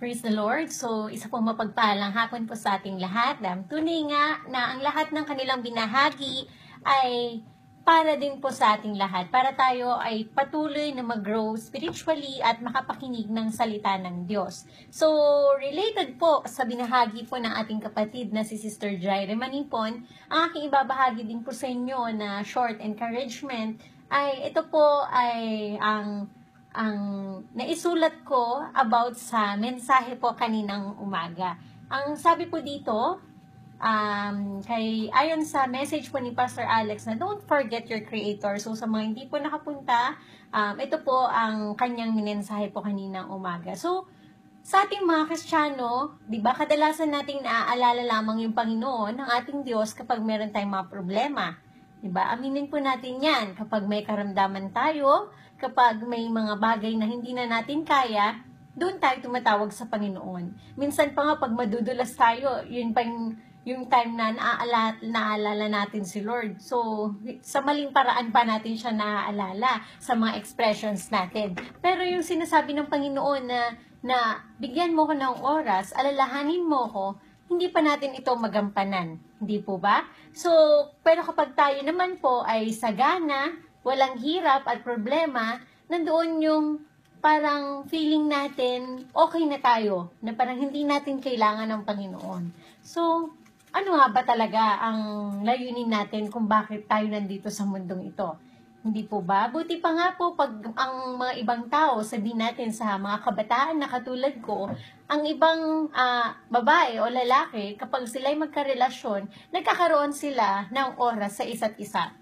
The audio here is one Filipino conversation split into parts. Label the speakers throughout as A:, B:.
A: Praise the Lord. So, isa pong mapagpalang hapon po sa ating lahat. Tunay nga na ang lahat ng kanilang binahagi ay para din po sa ating lahat. Para tayo ay patuloy na mag-grow spiritually at makapakinig ng salita ng Diyos. So, related po sa binahagi po ng ating kapatid na si Sister Jaire Manipon, ang aking ibabahagi din po sa inyo na short encouragement ay ito po ay ang naisulat ko about sa mensahe po kaninang umaga. Ang sabi po dito, ayon sa message po ni Pastor Alex na don't forget your Creator. So sa mga hindi po nakapunta, ito po ang kanyang minensahe po kaninang umaga. So sa ating mga Kristiyano, di ba, kadalasan nating naaalala lamang yung Panginoon, ng ating Diyos kapag meron tayong mga problema. Di ba? Aminin po natin yan kapag may karamdaman tayo, kapag may mga bagay na hindi na natin kaya, doon tayo tumatawag sa Panginoon. Minsan pa nga pag madudulas tayo, yun pa yung time na naaalala natin si Lord. So, sa maling paraan pa natin siya naaalala sa mga expressions natin. Pero yung sinasabi ng Panginoon na bigyan mo ko ng oras, alalahanin mo ko, hindi pa natin ito magampanan. Hindi po ba? So, pero kapag tayo naman po ay sagana, walang hirap at problema, nandoon yung parang feeling natin okay na tayo, na parang hindi natin kailangan ng Panginoon. So, ano nga ba talaga ang layunin natin kung bakit tayo nandito sa mundong ito? Hindi po ba? Buti pa nga po pag ang mga ibang tao, sabihin natin sa mga kabataan na katulad ko, ang ibang babae o lalaki, kapag sila'y magkarelasyon, nagkakaroon sila ng oras sa isa't isa.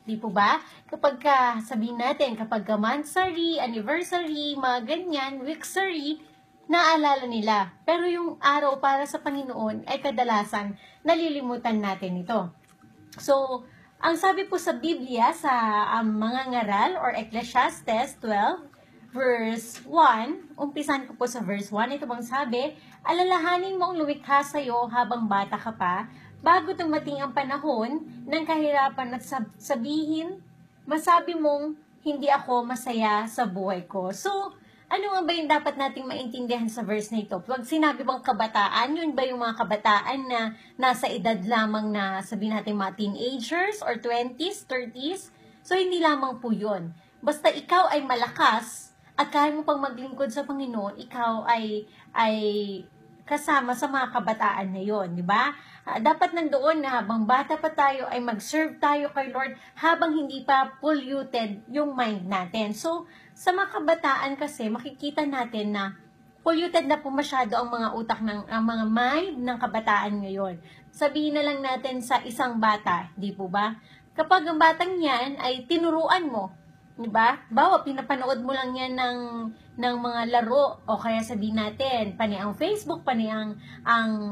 A: Di po ba? Kapag sabihin natin, kapag monthsary, anniversary, mga ganyan, weeksary, naalala nila. Pero yung araw para sa Panginoon ay kadalasan nalilimutan natin ito. So, ang sabi po sa Biblia, sa mga ngaral or Ecclesiastes 12, verse 1, umpisan ko po sa verse 1, ito bang sabi, alalahanin mo ang lumikha sa'yo habang bata ka pa, bago tumating ang panahon ng kahirapan at masabi mong, hindi ako masaya sa buhay ko. So, ano nga ba yung dapat nating maintindihan sa verse na ito? Pag sinabi bang kabataan, yun ba yung mga kabataan na nasa edad lamang na sabihin natin mga teenagers or 20s, 30s? So, hindi lamang po yun. Basta ikaw ay malakas at kaya mo pang maglingkod sa Panginoon, ikaw ay kasama sa mga kabataan na yon, di ba? Dapat nandoon na habang bata pa tayo ay mag-serve tayo kay Lord habang hindi pa polluted yung mind natin. So, sa mga kabataan kasi, makikita natin na polluted na po masyado ang mga utak ang mga mind ng kabataan ngayon. Sabihin na lang natin sa isang bata, di po ba? Kapag ang batang yan ay tinuruan mo, di ba? Bawa, pinapanood mo lang yan ng mga laro, o kaya sabihin natin, pani ang Facebook, pani ang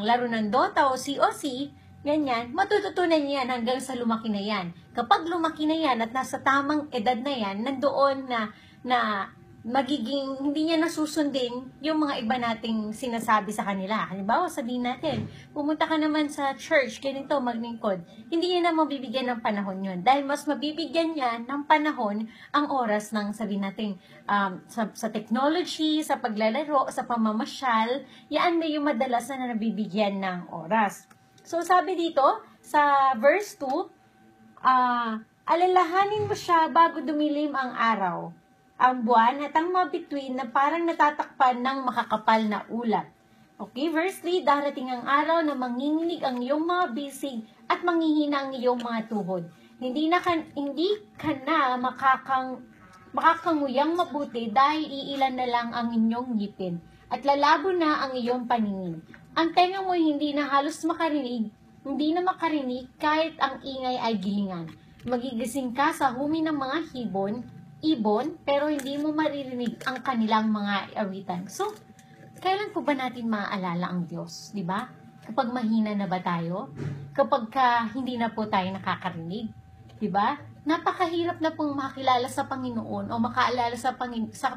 A: laro ng Dota o COC, ganyan, matututunan niya yan hanggang sa lumaki na yan. Kapag lumaki na yan at nasa tamang edad na yan, nandoon na magiging, hindi niya nasusundin yung mga iba nating sinasabi sa kanila. Halimbawa, sabihin natin, pumunta ka naman sa church, ganito, maglingkod. Hindi niya na mabibigyan ng panahon yun. Dahil mas mabibigyan niya ng panahon ang oras ng, sabihin natin, sa technology, sa paglalaro, sa pamamasyal, yan na yung madalas na nabibigyan ng oras. So, sabi dito, sa verse 2, alalahanin mo siya bago dumilim ang araw, ang buwan at ang mabituin na parang natatakpan ng makakapal na ulat. Okay, verse 3, darating ang araw na manginginig ang iyong mga bisig at manghihina ang iyong mga tuhod. Hindi ka na makakanguyang mabuti dahil iilan na lang ang inyong ngipin at lalabo na ang iyong paningin. Ang tenga mo hindi na halos makarinig, hindi na makarinig kahit ang ingay ay gilingan. Magigising ka sa humi ng mga ibon, pero hindi mo maririnig ang kanilang mga awitan. So, kailan po ba natin maaalala ang Diyos, di ba? Kapag mahina na ba tayo? Kapag hindi na po tayo nakakarinig, di ba? Napakahirap na pong makilala sa Panginoon o makaalala sa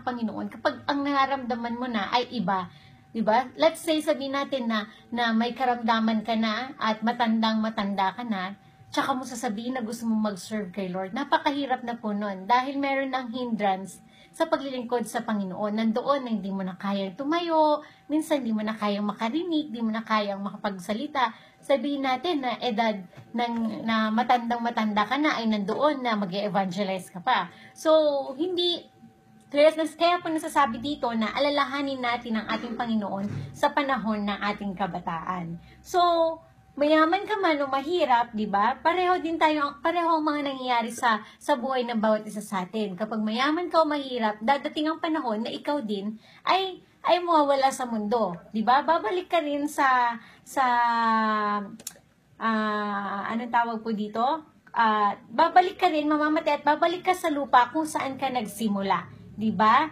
A: Panginoon kapag ang nararamdaman mo na ay iba, di ba? Let's say sabihin natin na may karamdaman ka na at matandang-matanda ka na, tsaka mo sasabihin na gusto mo mag-serve kay Lord. Napakahirap na po nun dahil meron ng hindrance sa paglilingkod sa Panginoon. Nandoon na hindi mo na kayang tumayo, minsan hindi mo na kayang makarinig, hindi mo na kayang makapagsalita. Sabihin natin na edad na matandang-matanda ka na ay nandoon na mag-evangelize ka pa. So, kaya po nasasabi dito na alalahanin natin ang ating Panginoon sa panahon ng ating kabataan. So, mayaman ka man o mahirap, di ba? Pareho ang mga nangyayari sa buhay ng bawat isa sa atin. Kapag mayaman ka o mahirap, dadating ang panahon na ikaw din ay mawawala sa mundo, di ba? Babalik ka rin anong tawag po dito? Babalik ka rin, mamamatay at babalik ka sa lupa kung saan ka nagsimula. Diba?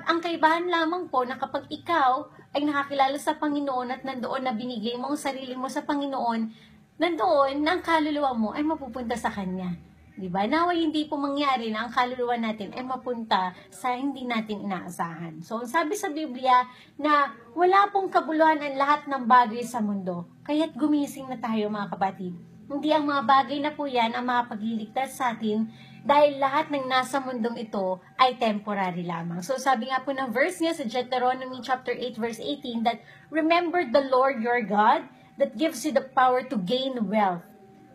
A: Ang kaibahan lamang po na kapag ikaw ay nakakilala sa Panginoon at nandoon na binigay mo ang sarili mo sa Panginoon, nandoon na ang kaluluwa mo ay mapupunta sa Kanya. Diba? Naway hindi po mangyari na ang kaluluwa natin ay mapunta sa hindi natin inaasahan. So, sabi sa Biblia na wala pong kabuluhan ang lahat ng bagay sa mundo. Kaya't gumising na tayo mga kapatid. Hindi ang mga bagay na po yan ang makapagliligtas sa atin dahil lahat ng nasa mundong ito ay temporary lamang. So sabi nga po ng verse niya sa Deuteronomy chapter 8 verse 18 that remember the Lord your God that gives you the power to gain wealth.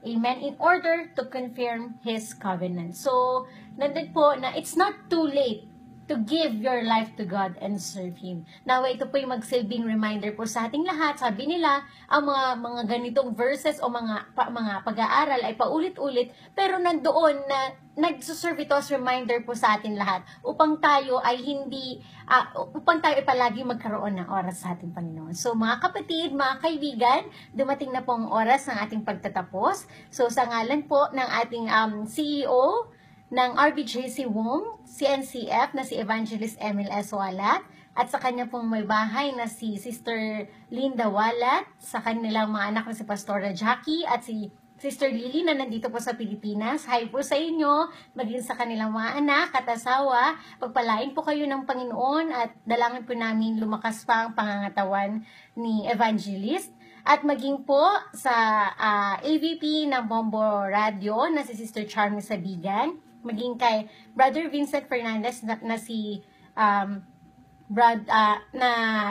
A: Amen. In order to confirm His covenant. So nandun po na it's not too late to give your life to God and serve Him. Now, ito po yung magsilbing reminder po sa ating lahat. Sabi nila, ang mga ganitong verses o mga pag-aaral ay paulit-ulit, pero nandoon na nagsuserve ito as reminder po sa atin lahat upang tayo ay palagi magkaroon ng oras sa ating Panginoon. So, mga kapatid, mga kaibigan, dumating na po ang oras ng ating pagtatapos. So, sa ngalan po ng ating CEO, ng RBJC Wong, CNCF na si Evangelist Emil S. Walat, at sa kanya pong may bahay na si Sister Linda Walat, sa kanilang mga anak na si Pastora Jackie at si Sister Lily na nandito po sa Pilipinas. Hi po sa inyo, maging sa kanilang mga anak at asawa. Pagpalain po kayo ng Panginoon at dalangin po namin lumakas pa ang pangangatawan ni Evangelist. At maging po sa AVP ng Bombo Radio na si Sister Charmy Sabigan, maging kay Brother Vincent Fernandez na si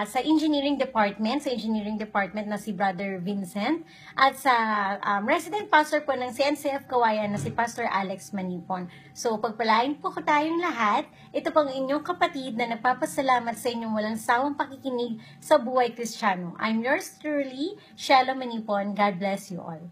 A: sa engineering department na si Brother Vincent, at sa resident pastor po ng CNCF Kawayan na si Pastor Alex Manipon. So pagpalain po ko tayong lahat. Ito pong inyong kapatid na nagpapasalamat sa inyong walang sawang pakikinig sa Buhay Kristiyano. I'm yours truly, Shelo Manipon. God bless you all.